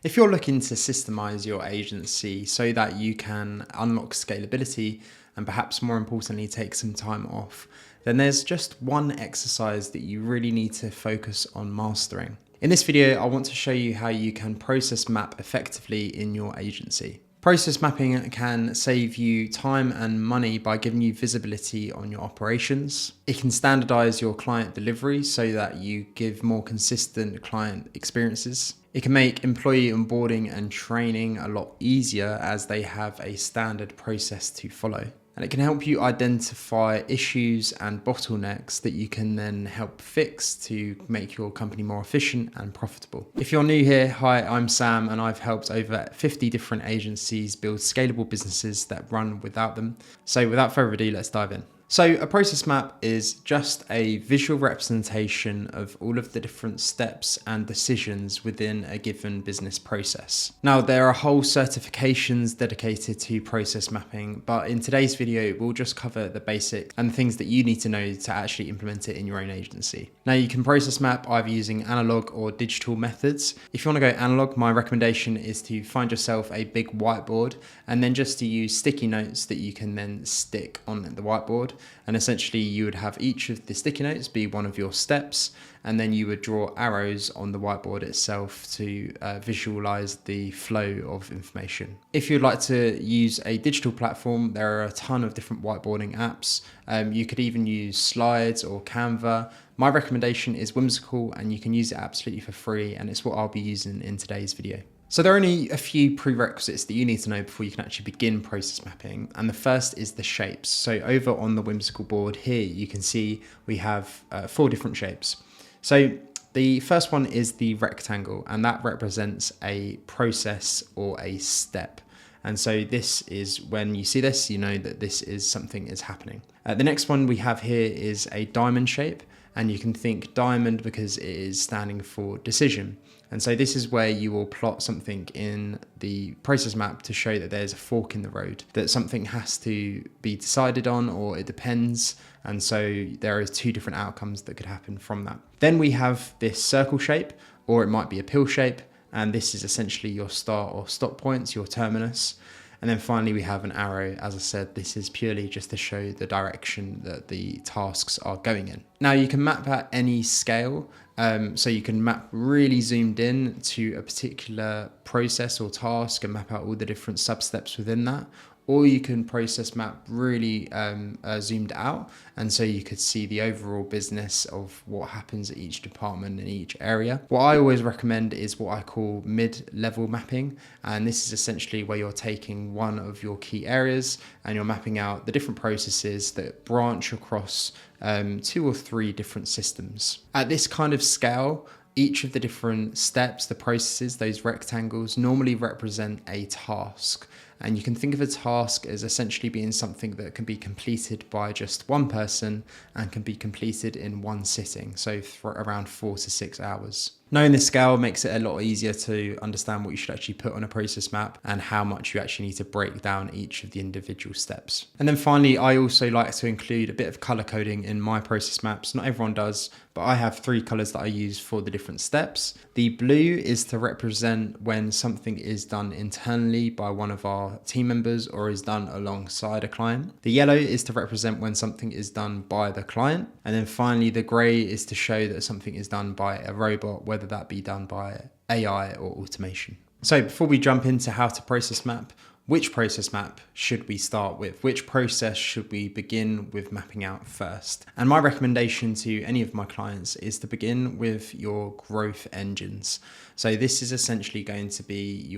If you're looking to systemize your agency so that you can unlock scalability and perhaps more importantly take some time off, then there's just one exercise that you really need to focus on mastering. In this video, I want to show you how you can process map effectively in your agency. Process mapping can save you time and money by giving you visibility on your operations. It can standardize your client delivery so that you give more consistent client experiences. It can make employee onboarding and training a lot easier as they have a standard process to follow. And it can help you identify issues and bottlenecks that you can then help fix to make your company more efficient and profitable. If you're new here, hi, I'm Sam, and I've helped over 50 different agencies build scalable businesses that run without them. So without further ado, let's dive in. So a process map is just a visual representation of all of the different steps and decisions within a given business process. Now, there are whole certifications dedicated to process mapping, but in today's video, we'll just cover the basic and the things that you need to know to actually implement it in your own agency. Now, you can process map either using analog or digital methods. If you want to go analog, my recommendation is to find yourself a big whiteboard and then just to use sticky notes that you can then stick on the whiteboard. And essentially you would have each of the sticky notes be one of your steps, and then you would draw arrows on the whiteboard itself to visualize the flow of information. If you'd like to use a digital platform, there are a ton of different whiteboarding apps. You could even use Slides or Canva. My recommendation is Whimsical, and you can use it absolutely for free, and it's what I'll be using in today's video. So there are only a few prerequisites that you need to know before you can actually begin process mapping. And the first is the shapes. So over on the Whimsical board here, you can see we have 4 different shapes. So the first one is the rectangle, and that represents a process or a step. And so this is when you see this, you know that this is something is happening. The next one we have here is a diamond shape. And you can think diamond because it is standing for decision. And so this is where you will plot something in the process map to show that there's a fork in the road, that something has to be decided on, or it depends. And so there is 2 different outcomes that could happen from that. Then we have this circle shape, or it might be a pill shape. And this is essentially your start or stop points, your terminus. And then finally, we have an arrow. As I said, this is purely just to show the direction that the tasks are going in. Now, you can map at any scale. So you can map really zoomed in to a particular process or task and map out all the different sub-steps within that. Or you can process map really zoomed out. And so you could see the overall business of what happens at each department in each area. What I always recommend is what I call mid-level mapping. And this is essentially where you're taking one of your key areas and you're mapping out the different processes that branch across 2 or 3 different systems. At this kind of scale, each of the different steps, the processes, those rectangles normally represent a task. And you can think of a task as essentially being something that can be completed by just one person and can be completed in one sitting. So for around 4 to 6 hours. Knowing this scale makes it a lot easier to understand what you should actually put on a process map and how much you actually need to break down each of the individual steps. And then finally, I also like to include a bit of color coding in my process maps. Not everyone does, but I have 3 colors that I use for the different steps. The blue is to represent when something is done internally by one of our team members or is done alongside a client. The yellow is to represent when something is done by the client. And then finally, the gray is to show that something is done by a robot, whether that be done by AI or automation. So before we jump into how to process map, which process map should we start with? Which process should we begin with mapping out first? And my recommendation to any of my clients is to begin with your growth engines. So this is essentially going to be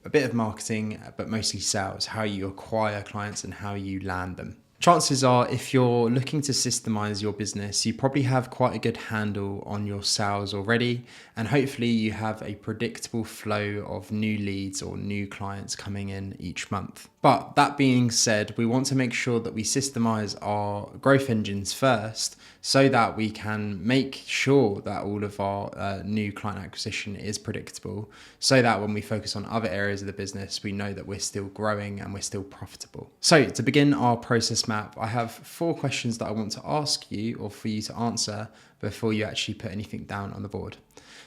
a bit of marketing, but mostly sales, how you acquire clients and how you land them. Chances are, if you're looking to systemize your business, you probably have quite a good handle on your sales already, and hopefully you have a predictable flow of new leads or new clients coming in each month. But that being said, we want to make sure that we systemize our growth engines first so that we can make sure that all of our new client acquisition is predictable, so that when we focus on other areas of the business, we know that we're still growing and we're still profitable. So to begin our process map, I have 4 questions that I want to ask you or for you to answer before you actually put anything down on the board.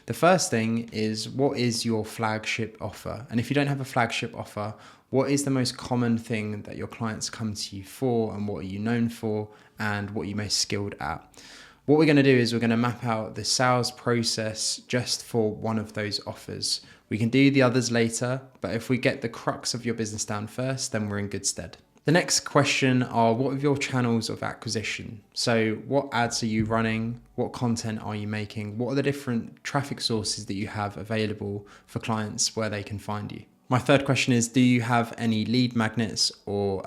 The first thing is, what is your flagship offer? And if you don't have a flagship offer, what is the most common thing that your clients come to you for, and what are you known for, and what are you most skilled at? What we're going to do is we're going to map out the sales process just for one of those offers. We can do the others later, but if we get the crux of your business down first, then we're in good stead. The next question are, what are your channels of acquisition? So what ads are you running? What content are you making? What are the different traffic sources that you have available for clients where they can find you? My third question is, do you have any lead magnets or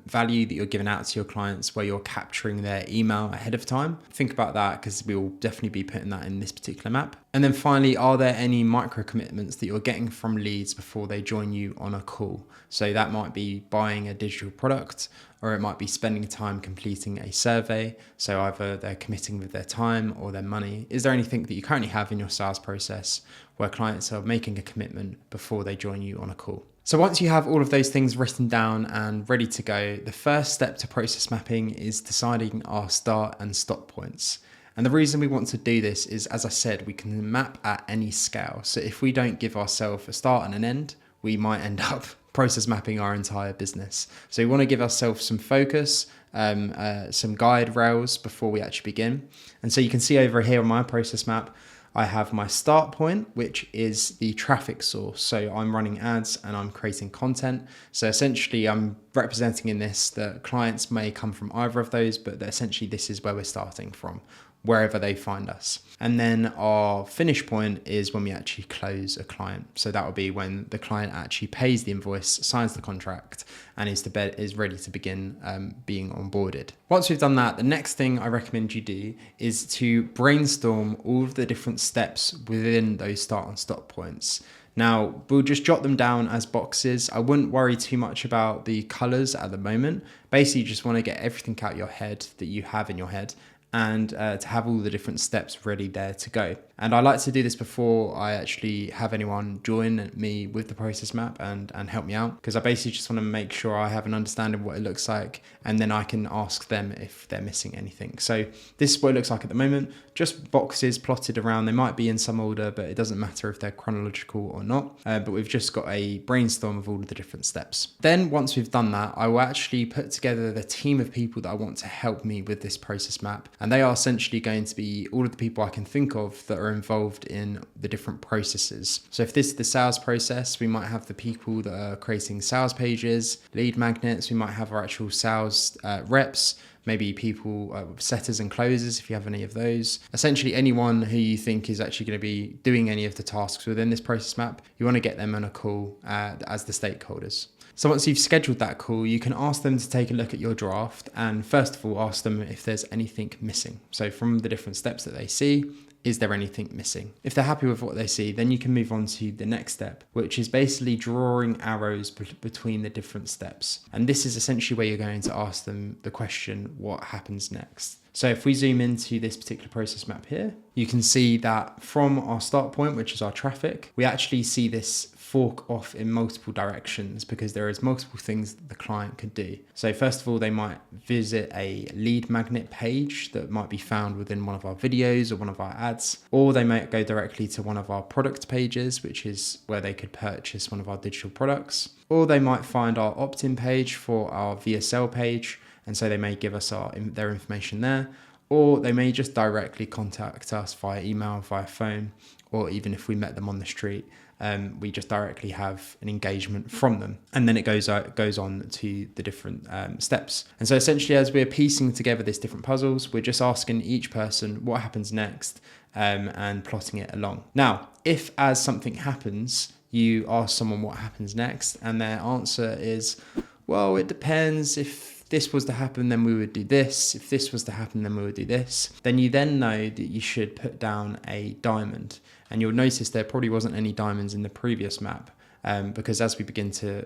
value that you're giving out to your clients where you're capturing their email ahead of time? Think about that, because we will definitely be putting that in this particular map. And then finally, are there any micro commitments that you're getting from leads before they join you on a call? So that might be buying a digital product, or it might be spending time completing a survey. So either they're committing with their time or their money. Is there anything that you currently have in your sales process where clients are making a commitment before they join you on a call? So once you have all of those things written down and ready to go, the first step to process mapping is deciding our start and stop points. And the reason we want to do this is, as I said, we can map at any scale. So if we don't give ourselves a start and an end, we might end up process mapping our entire business. So we want to give ourselves some focus, some guide rails before we actually begin. And so you can see over here on my process map, I have my start point, which is the traffic source. So I'm running ads and I'm creating content. So essentially I'm representing in this that clients may come from either of those, but essentially this is where we're starting from, wherever they find us. And then our finish point is when we actually close a client. So that will be when the client actually pays the invoice, signs the contract, and is ready to begin being onboarded. Once we've done that, the next thing I recommend you do is to brainstorm all of the different steps within those start and stop points. Now, we'll just jot them down as boxes. I wouldn't worry too much about the colors at the moment. Basically, you just want to get everything out of your head that you have in your head, and to have all the different steps ready there to go. And I like to do this before I actually have anyone join me with the process map and help me out, because I basically just want to make sure I have an understanding of what it looks like, and then I can ask them if they're missing anything. So this is what it looks like at the moment, just boxes plotted around. They might be in some order, but it doesn't matter if they're chronological or not. But we've just got a brainstorm of all of the different steps. Then once we've done that, I will actually put together the team of people that I want to help me with this process map. And they are essentially going to be all of the people I can think of that are involved in the different processes. So if this is the sales process, we might have the people that are creating sales pages, lead magnets. We might have our actual sales reps, maybe people, setters and closers, if you have any of those. Essentially anyone who you think is actually going to be doing any of the tasks within this process map, you want to get them on a call as the stakeholders. So once you've scheduled that call, you can ask them to take a look at your draft, and first of all, ask them if there's anything missing. So from the different steps that they see, is there anything missing? If they're happy with what they see, then you can move on to the next step, which is basically drawing arrows between the different steps. And this is essentially where you're going to ask them the question, what happens next? So if we zoom into this particular process map here, you can see that from our start point, which is our traffic, we actually see this fork off in multiple directions because there is multiple things that the client could do. So first of all, they might visit a lead magnet page that might be found within one of our videos or one of our ads, or they might go directly to one of our product pages, which is where they could purchase one of our digital products, or they might find our opt-in page for our VSL page, and so they may give us their information there, or they may just directly contact us via email, via phone, or even if we met them on the street, we just directly have an engagement from them. And then it goes on to the different steps. And so essentially, as we're piecing together these different puzzles, we're just asking each person what happens next and plotting it along. Now, if as something happens, you ask someone what happens next, and their answer is, well, it depends. If this was to happen, then we would do this. If this was to happen, then we would do this. Then you then know that you should put down a diamond. And you'll notice there probably wasn't any diamonds in the previous map because as we begin to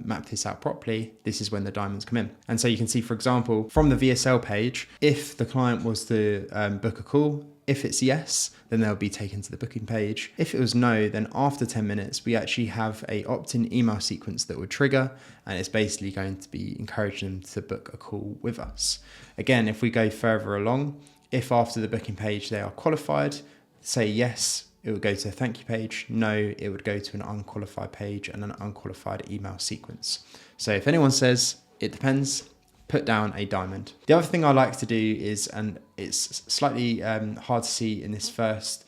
map this out properly, this is when the diamonds come in. And so you can see, for example, from the VSL page, if the client was to book a call, if it's yes, then they'll be taken to the booking page. If it was no, then after 10 minutes, we actually have a opt-in email sequence that would trigger, and it's basically going to be encouraging them to book a call with us. Again, if we go further along, if after the booking page they are qualified, say yes, it would go to a thank you page. No, it would go to an unqualified page and an unqualified email sequence. So if anyone says it depends, put down a diamond. The other thing I like to do is, and it's slightly hard to see in this first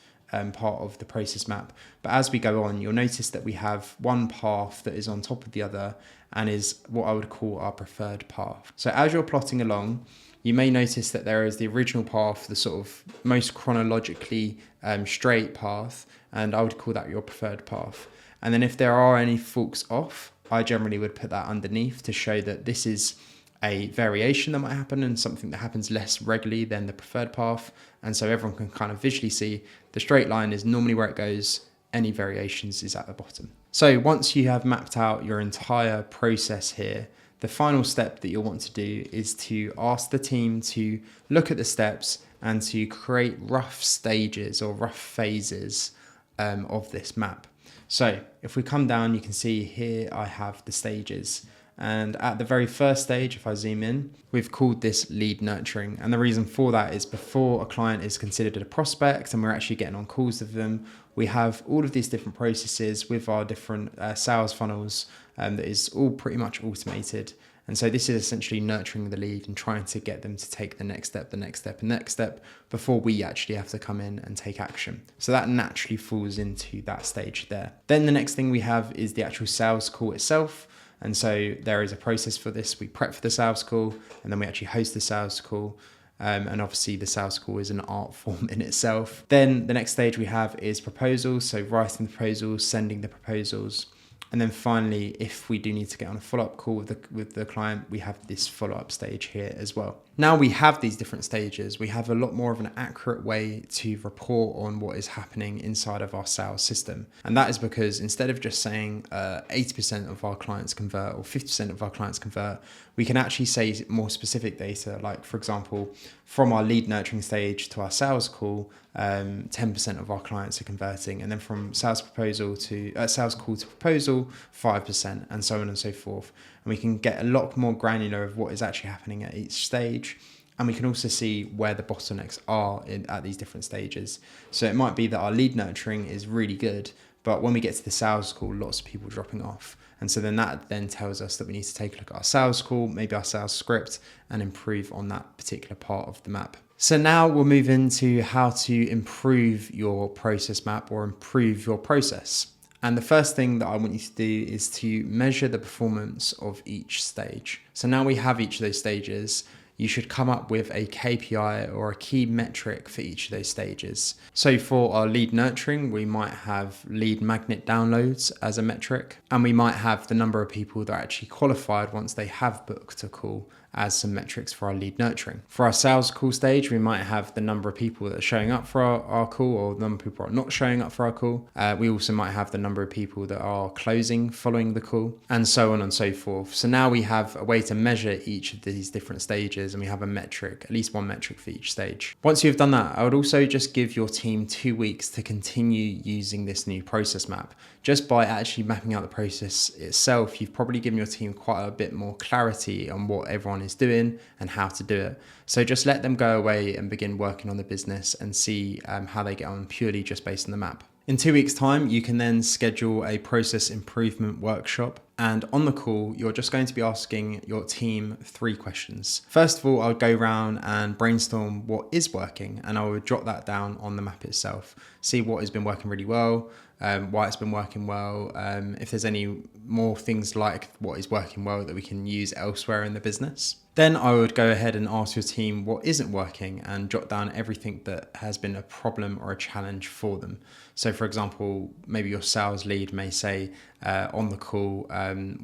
part of the process map, but as we go on, you'll notice that we have one path that is on top of the other and is what I would call our preferred path. So as you're plotting along, you may notice that there is the original path, the sort of most chronologically straight path, and I would call that your preferred path. And then if there are any forks off, I generally would put that underneath to show that this is a variation that might happen and something that happens less regularly than the preferred path. And so everyone can kind of visually see the straight line is normally where it goes, any variations is at the bottom. So once you have mapped out your entire process here, the final step that you'll want to do is to ask the team to look at the steps and to create rough stages or rough phases of this map. So if we come down, you can see here I have the stages. And at the very first stage, if I zoom in, we've called this lead nurturing. And the reason for that is before a client is considered a prospect and we're actually getting on calls with them, we have all of these different processes with our different sales funnels that is all pretty much automated. And so this is essentially nurturing the lead and trying to get them to take the next step, the next step, and next step before we actually have to come in and take action. So that naturally falls into that stage there. Then the next thing we have is the actual sales call itself. And so there is a process for this. We prep for the sales call and then we actually host the sales call. And obviously the sales call is an art form in itself. Then the next stage we have is proposals. So writing the proposals, sending the proposals. And then finally, if we do need to get on a follow-up call with the client, we have this follow-up stage here as well. Now we have these different stages, we have a lot more of an accurate way to report on what is happening inside of our sales system. And that is because instead of just saying 80% of our clients convert or 50% of our clients convert, we can actually say more specific data. Like for example, from our lead nurturing stage to our sales call, 10% of our clients are converting. And then from sales call to proposal, 5%, and so on and so forth. And we can get a lot more granular of what is actually happening at each stage. And we can also see where the bottlenecks are at these different stages. So it might be that our lead nurturing is really good, but when we get to the sales call, lots of people dropping off. And so then that then tells us that we need to take a look at our sales call, maybe our sales script, and improve on that particular part of the map. So now we'll move into how to improve your process map or improve your process. And the first thing that I want you to do is to measure the performance of each stage. So now we have each of those stages. You should come up with a KPI or a key metric for each of those stages. So for our lead nurturing, we might have lead magnet downloads as a metric, and we might have the number of people that are actually qualified once they have booked a call as some metrics for our lead nurturing. For our sales call stage, we might have the number of people that are showing up for our call or the number of people that are not showing up for our call. We also might have the number of people that are closing following the call, and so on and so forth. So now we have a way to measure each of these different stages, and we have a metric, at least one metric for each stage. Once you've done that, I would also just give your team 2 weeks to continue using this new process map. Just by actually mapping out the process itself, you've probably given your team quite a bit more clarity on what everyone is doing and how to do it. So just let them go away and begin working on the business and see how they get on purely just based on the map. In 2 weeks' time, you can then schedule a process improvement workshop. And on the call, you're just going to be asking your team 3 questions. First of all, I'll go around and brainstorm what is working, and I would jot that down on the map itself. See what has been working really well, why it's been working well, if there's any more things like what is working well that we can use elsewhere in the business. Then I would go ahead and ask your team what isn't working and jot down everything that has been a problem or a challenge for them. So for example, maybe your sales lead may say on the call,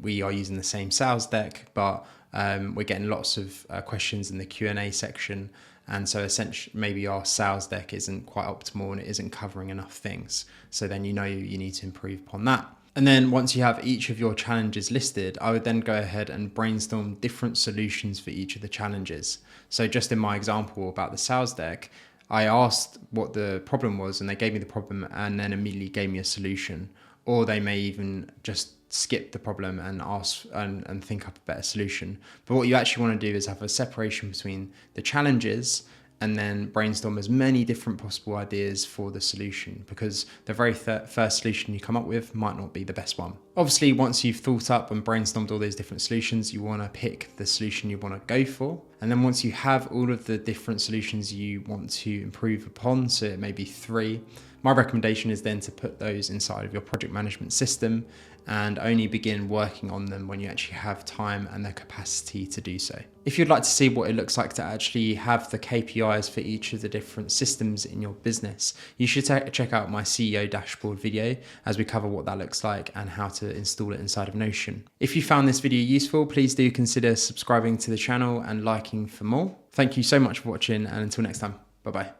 we are using the same sales deck, but we're getting lots of questions in the Q&A section. And so essentially maybe our sales deck isn't quite optimal and it isn't covering enough things. So then you need to improve upon that. And then once you have each of your challenges listed, I would then go ahead and brainstorm different solutions for each of the challenges. So just in my example about the sales deck, I asked what the problem was and they gave me the problem and then immediately gave me a solution. Or they may even just skip the problem and ask and think up a better solution. But what you actually want to do is have a separation between the challenges and then brainstorm as many different possible ideas for the solution, because the very first solution you come up with might not be the best one. Obviously, once you've thought up and brainstormed all those different solutions, you want to pick the solution you want to go for. And then once you have all of the different solutions you want to improve upon, so it may be 3, my recommendation is then to put those inside of your project management system and only begin working on them when you actually have time and the capacity to do so. If you'd like to see what it looks like to actually have the KPIs for each of the different systems in your business, you should check out my CEO dashboard video, as we cover what that looks like and how to install it inside of Notion. If you found this video useful, please do consider subscribing to the channel and liking for more. Thank you so much for watching, and until next time, bye bye.